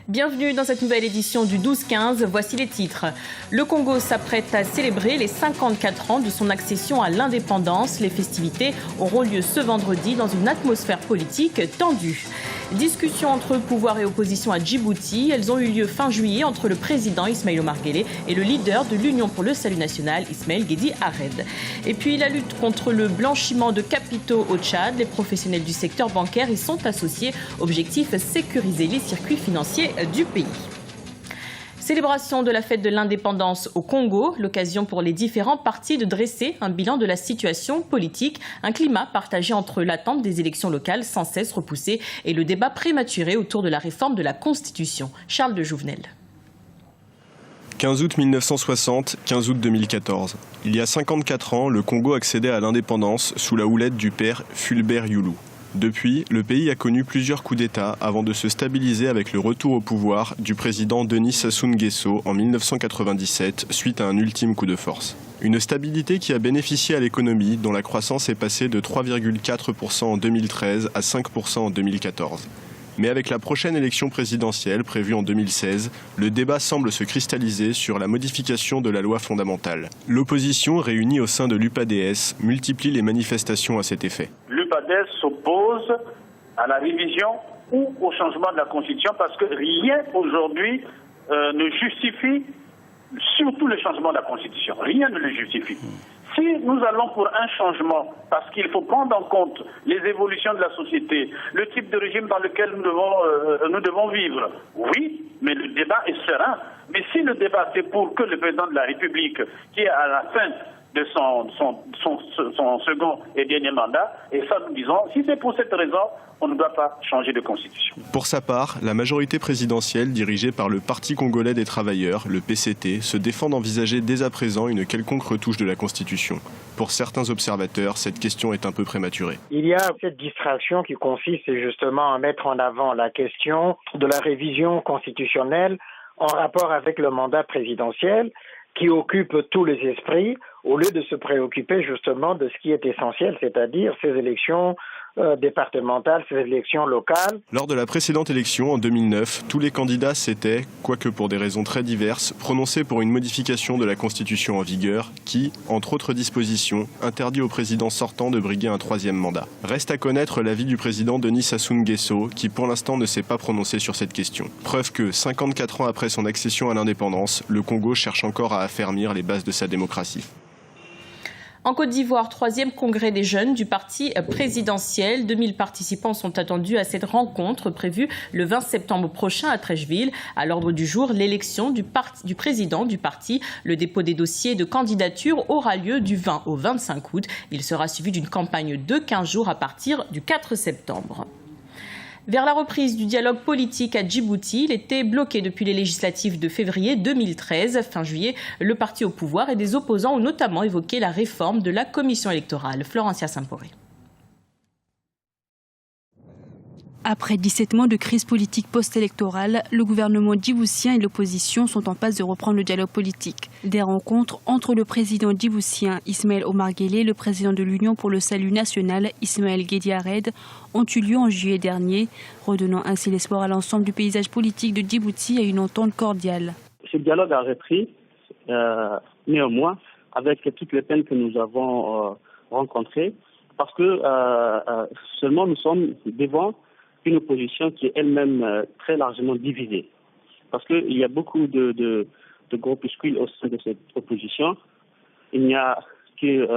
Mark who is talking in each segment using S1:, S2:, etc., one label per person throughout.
S1: Bienvenue dans cette nouvelle édition du 12-15, voici les titres. Le Congo s'apprête à célébrer les 54 ans de son accession à l'indépendance. Les festivités auront lieu ce vendredi dans une atmosphère politique tendue. Discussions entre pouvoir et opposition à Djibouti, elles ont eu lieu fin juillet entre le président Ismaël Omar Guelleh et le leader de l'Union pour le Salut National, Ismaël Guédi Arred. Et puis la lutte contre le blanchiment de capitaux au Tchad, les professionnels du secteur bancaire y sont associés. Objectif, sécuriser les circuits financiers du pays. Célébration de la fête de l'indépendance au Congo, l'occasion pour les différents partis de dresser un bilan de la situation politique, un climat partagé entre l'attente des élections locales sans cesse repoussées et le débat prématuré autour de la réforme de la Constitution. Charles de Jouvenel.
S2: 15 août 1960, 15 août 2014. Il y a 54 ans, le Congo accédait à l'indépendance sous la houlette du père Fulbert Youlou. Depuis, le pays a connu plusieurs coups d'État avant de se stabiliser avec le retour au pouvoir du président Denis Sassou Nguesso en 1997 suite à un ultime coup de force. Une stabilité qui a bénéficié à l'économie dont la croissance est passée de 3,4% en 2013 à 5% en 2014. Mais avec la prochaine élection présidentielle prévue en 2016, le débat semble se cristalliser sur la modification de la loi fondamentale. L'opposition, réunie au sein de l'UPADS, multiplie les manifestations à cet effet.
S3: L'UPADS s'oppose à la révision ou au changement de la Constitution parce que rien aujourd'hui ne justifie, surtout le changement de la Constitution. Rien ne le justifie. Si nous allons pour un changement, parce qu'il faut prendre en compte les évolutions de la société, le type de régime dans lequel nous devons vivre, oui, mais le débat est serein. Mais si le débat c'est pour que le président de la République, qui est à la fin de son second et dernier mandat, et ça nous disons, si c'est pour cette raison, on ne doit pas changer de constitution.
S2: Pour sa part, la majorité présidentielle, dirigée par le Parti congolais des travailleurs, le PCT, se défend d'envisager dès à présent une quelconque retouche de la Constitution. Pour certains observateurs, cette question est un peu prématurée.
S4: Il y a cette distraction qui consiste justement à mettre en avant la question de la révision constitutionnelle en rapport avec le mandat présidentiel qui occupe tous les esprits au lieu de se préoccuper justement de ce qui est essentiel, c'est-à-dire ces élections départementales, ces élections locales.
S2: Lors de la précédente élection, en 2009, tous les candidats s'étaient, quoique pour des raisons très diverses, prononcés pour une modification de la Constitution en vigueur qui, entre autres dispositions, interdit au président sortant de briguer un troisième mandat. Reste à connaître l'avis du président Denis Sassou Nguesso, qui pour l'instant ne s'est pas prononcé sur cette question. Preuve que, 54 ans après son accession à l'indépendance, le Congo cherche encore à affermir les bases de sa démocratie.
S1: En Côte d'Ivoire, 3e congrès des jeunes du parti présidentiel. 2000 participants sont attendus à cette rencontre prévue le 20 septembre prochain à Treichville. À l'ordre du jour, l'élection du président du parti. Le dépôt des dossiers de candidature aura lieu du 20 au 25 août. Il sera suivi d'une campagne de 15 jours à partir du 4 septembre. Vers la reprise du dialogue politique à Djibouti, il était bloqué depuis les législatives de février 2013. Fin juillet, le parti au pouvoir et des opposants ont notamment évoqué la réforme de la commission électorale. Florencia Samporé.
S5: Après 17 mois de crise politique post-électorale, le gouvernement djiboutien et l'opposition sont en passe de reprendre le dialogue politique. Des rencontres entre le président djiboutien Ismaël Omar Guelleh et le président de l'Union pour le Salut National Ismaël Guédi Arred ont eu lieu en juillet dernier, redonnant ainsi l'espoir à l'ensemble du paysage politique de Djibouti à une entente cordiale.
S6: Ce dialogue a repris, néanmoins, avec toutes les peines que nous avons rencontrées, parce que seulement nous sommes devant une opposition qui est elle-même très largement divisée. Parce qu'il y a beaucoup de groupuscules au sein de cette opposition. Il n'y a que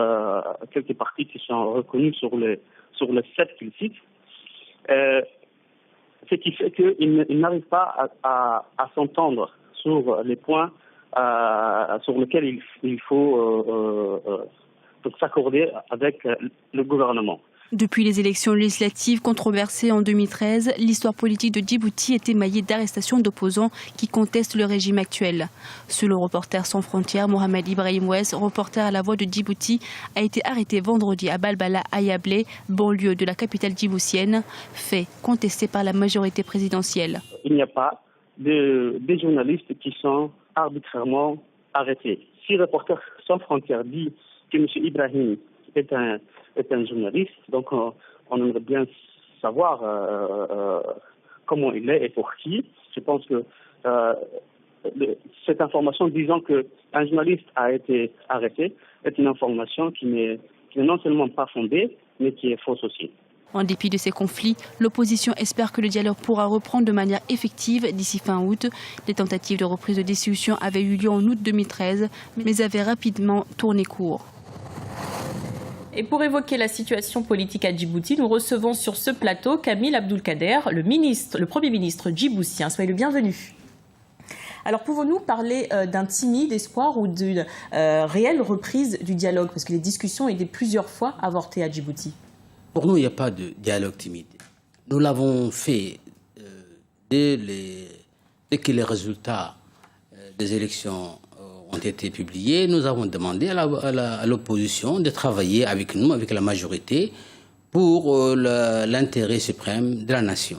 S6: quelques partis qui sont reconnus sur les 7 qu'ils citent. Ce qui fait qu'ils n'arrivent pas à s'entendre sur les points sur lesquels il faut s'accorder avec le gouvernement.
S5: Depuis les élections législatives controversées en 2013, l'histoire politique de Djibouti est émaillée d'arrestations d'opposants qui contestent le régime actuel. Selon Reporters sans frontières, Mohamed Ibrahim Ouess, reporter à la Voix de Djibouti, a été arrêté vendredi à Balbala Ayablé, banlieue de la capitale djiboutienne, fait contesté par la majorité présidentielle.
S6: Il n'y a pas des journalistes qui sont arbitrairement arrêtés. Si Reporters sans frontières dit que M. Ibrahim est un journaliste, donc on aimerait bien savoir comment il est et pour qui. Je pense que cette information disant qu'un journaliste a été arrêté est une information qui n'est non seulement pas fondée, mais qui est fausse aussi.
S5: En dépit de ces conflits, l'opposition espère que le dialogue pourra reprendre de manière effective d'ici fin août. Les tentatives de reprise de discussion avaient eu lieu en août 2013, mais avaient rapidement tourné court.
S1: Et pour évoquer la situation politique à Djibouti, nous recevons sur ce plateau Kamil Abdul-Kader, le Premier ministre djiboutien. Soyez le bienvenu. Alors, pouvons-nous parler d'un timide espoir ou d'une réelle reprise du dialogue? Parce que les discussions étaient plusieurs fois avortées à Djibouti.
S7: Pour nous, il n'y a pas de dialogue timide. Nous l'avons fait dès que les résultats des élections ont été publiés. Nous avons demandé à l'opposition de travailler avec nous, avec la majorité, pour l'intérêt suprême de la nation.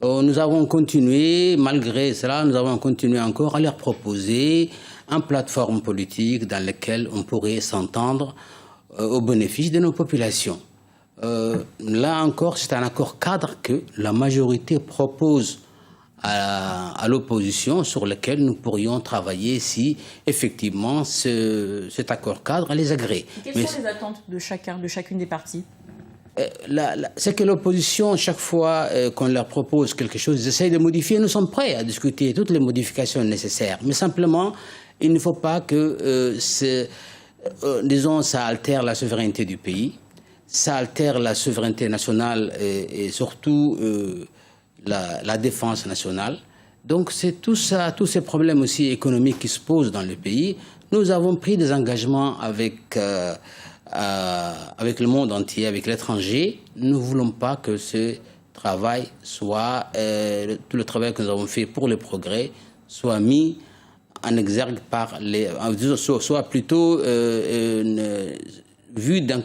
S7: Nous avons continué, malgré cela, nous avons continué encore à leur proposer une plateforme politique dans laquelle on pourrait s'entendre au bénéfice de nos populations. Là encore, c'est un accord cadre que la majorité propose à l'opposition sur lequel nous pourrions travailler si effectivement cet accord cadre les agrée.
S1: Quelles sont les attentes de chacune des parties?
S7: C'est que l'opposition, chaque fois qu'on leur propose quelque chose, ils essayent de modifier. Nous sommes prêts à discuter toutes les modifications nécessaires. Mais simplement, il ne faut pas que, disons, ça altère la souveraineté du pays, ça altère la souveraineté nationale et surtout la défense nationale. Donc c'est tout ça, tous ces problèmes aussi économiques qui se posent dans le pays. Nous avons pris des engagements avec le monde entier, avec l'étranger. Nous ne voulons pas que ce travail soit, tout le travail que nous avons fait pour le progrès, soit mis en exergue par soit plutôt vu d'un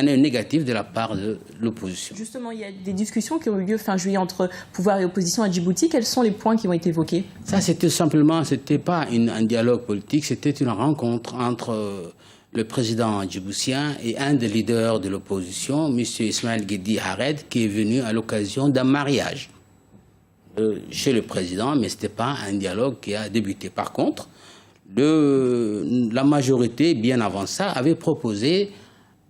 S7: œil négatif de la part de l'opposition.
S1: Justement, il y a des discussions qui ont eu lieu fin juillet entre pouvoir et opposition à Djibouti. Quels sont les points qui ont été évoqués? Ça,
S7: c'était simplement, c'était pas un dialogue politique, c'était une rencontre entre le président djiboutien et un des leaders de l'opposition, M. Ismail Guedi Hared, qui est venu à l'occasion d'un mariage chez le président, mais ce n'était pas un dialogue qui a débuté. Par contre, la majorité, bien avant ça, avait proposé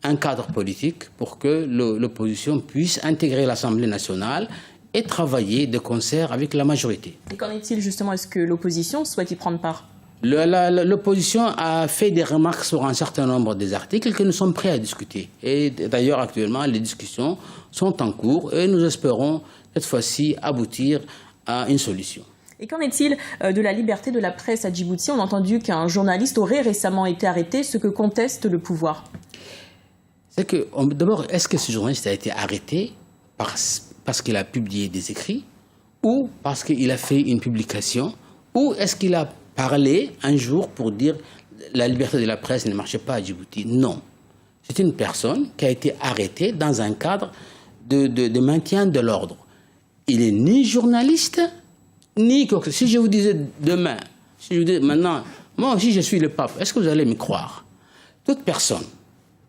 S7: un cadre politique pour que l'opposition puisse intégrer l'Assemblée nationale et travailler de concert avec la majorité.
S1: Et qu'en est-il justement? Est-ce que l'opposition souhaite y prendre part?
S7: L'opposition a fait des remarques sur un certain nombre des articles que nous sommes prêts à discuter. Et d'ailleurs, actuellement, les discussions sont en cours et nous espérons cette fois-ci aboutir à une solution.
S1: Et qu'en est-il de la liberté de la presse à Djibouti? On a entendu qu'un journaliste aurait récemment été arrêté, ce que conteste le pouvoir.
S7: C'est que, d'abord, est-ce que ce journaliste a été arrêté parce qu'il a publié des écrits, ou parce qu'il a fait une publication, ou est-ce qu'il a parlé un jour pour dire la liberté de la presse ne marchait pas à Djibouti? Non. C'est une personne qui a été arrêtée dans un cadre de maintien de l'ordre. Il n'est ni journaliste, ni quoi que ce soit. Si je vous disais demain, si je vous disais maintenant, moi aussi je suis le pape, est-ce que vous allez me croire? Toute personne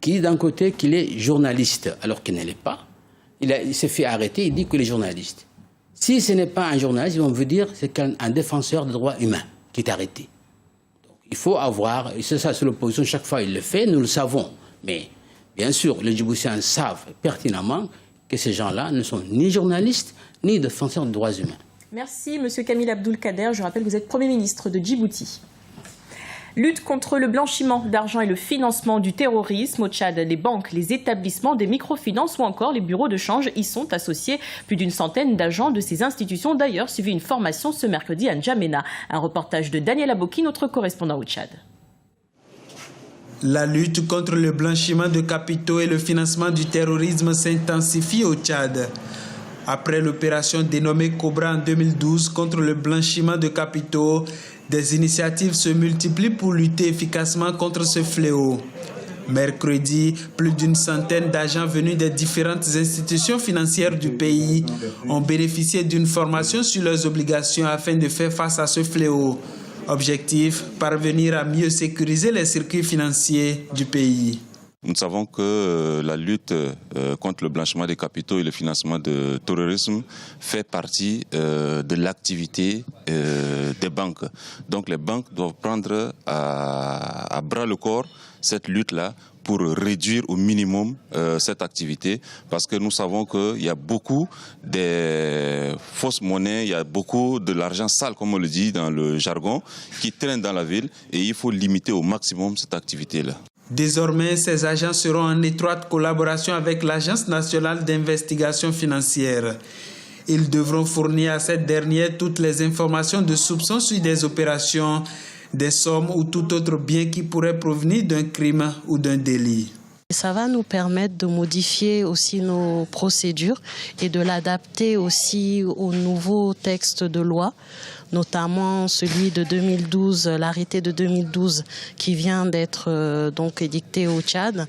S7: qui dit d'un côté qu'il est journaliste alors qu'il ne l'est pas, il s'est fait arrêter, il dit qu'il est journaliste. Si ce n'est pas un journaliste, on veut dire que c'est un défenseur des droits humains qui est arrêté. Donc, il faut avoir, et c'est ça, c'est l'opposition, chaque fois il le fait, nous le savons. Mais bien sûr, les Djiboutiens savent pertinemment que ces gens-là ne sont ni journalistes, ni défenseurs des droits humains.
S1: Merci, M. Kamil Abdul-Kader. Je rappelle que vous êtes Premier ministre de Djibouti. Lutte contre le blanchiment d'argent et le financement du terrorisme. Au Tchad, les banques, les établissements des microfinances ou encore les bureaux de change y sont associés. Plus d'une centaine d'agents de ces institutions ont d'ailleurs suivi une formation ce mercredi à N'Djamena. Un reportage de Daniel Aboki, notre correspondant au Tchad.
S8: La lutte contre le blanchiment de capitaux et le financement du terrorisme s'intensifie au Tchad. Après l'opération dénommée Cobra en 2012 contre le blanchiment de capitaux, des initiatives se multiplient pour lutter efficacement contre ce fléau. Mercredi, plus d'une centaine d'agents venus des différentes institutions financières du pays ont bénéficié d'une formation sur leurs obligations afin de faire face à ce fléau. Objectif, parvenir à mieux sécuriser les circuits financiers du pays.
S9: Nous savons que la lutte contre le blanchiment des capitaux et le financement du terrorisme fait partie de l'activité des banques. Donc les banques doivent prendre à bras le corps cette lutte-là pour réduire au minimum cette activité, parce que nous savons qu'il y a beaucoup de fausses monnaies, il y a beaucoup de l'argent sale, comme on le dit dans le jargon, qui traîne dans la ville, et il faut limiter au maximum cette activité-là.
S8: Désormais, ces agents seront en étroite collaboration avec l'Agence nationale d'investigation financière. Ils devront fournir à cette dernière toutes les informations de soupçons sur des opérations, des sommes ou tout autre bien qui pourrait provenir d'un crime ou d'un délit.
S10: Ça va nous permettre de modifier aussi nos procédures et de l'adapter aussi aux nouveaux textes de loi, notamment celui de 2012, l'arrêté de 2012 qui vient d'être donc édicté au Tchad.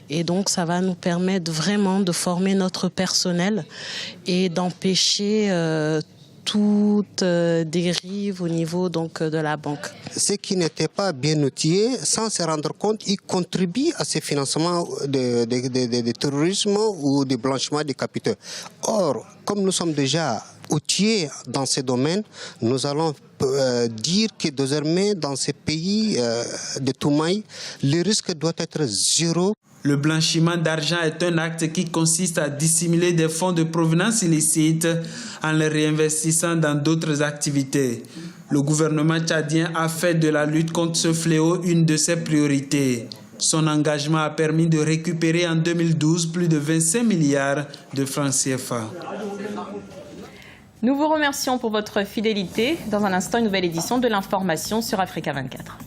S10: Et donc ça va nous permettre vraiment de former notre personnel et d'empêcher toute dérive au niveau donc de la banque.
S11: Ceux qui n'étaient pas bien outillés, sans se rendre compte, ils contribuent à ces financements de terrorisme ou de blanchiment des capitaux. Or, comme nous sommes déjà outillés dans ces domaines, nous allons dire que désormais dans ces pays de Toumaï, le risque doit être zéro.
S8: Le blanchiment d'argent est un acte qui consiste à dissimuler des fonds de provenance illicite en les réinvestissant dans d'autres activités. Le gouvernement tchadien a fait de la lutte contre ce fléau une de ses priorités. Son engagement a permis de récupérer en 2012 plus de 25 milliards de francs CFA.
S1: Nous vous remercions pour votre fidélité. Dans un instant, une nouvelle édition de l'information sur Africa 24.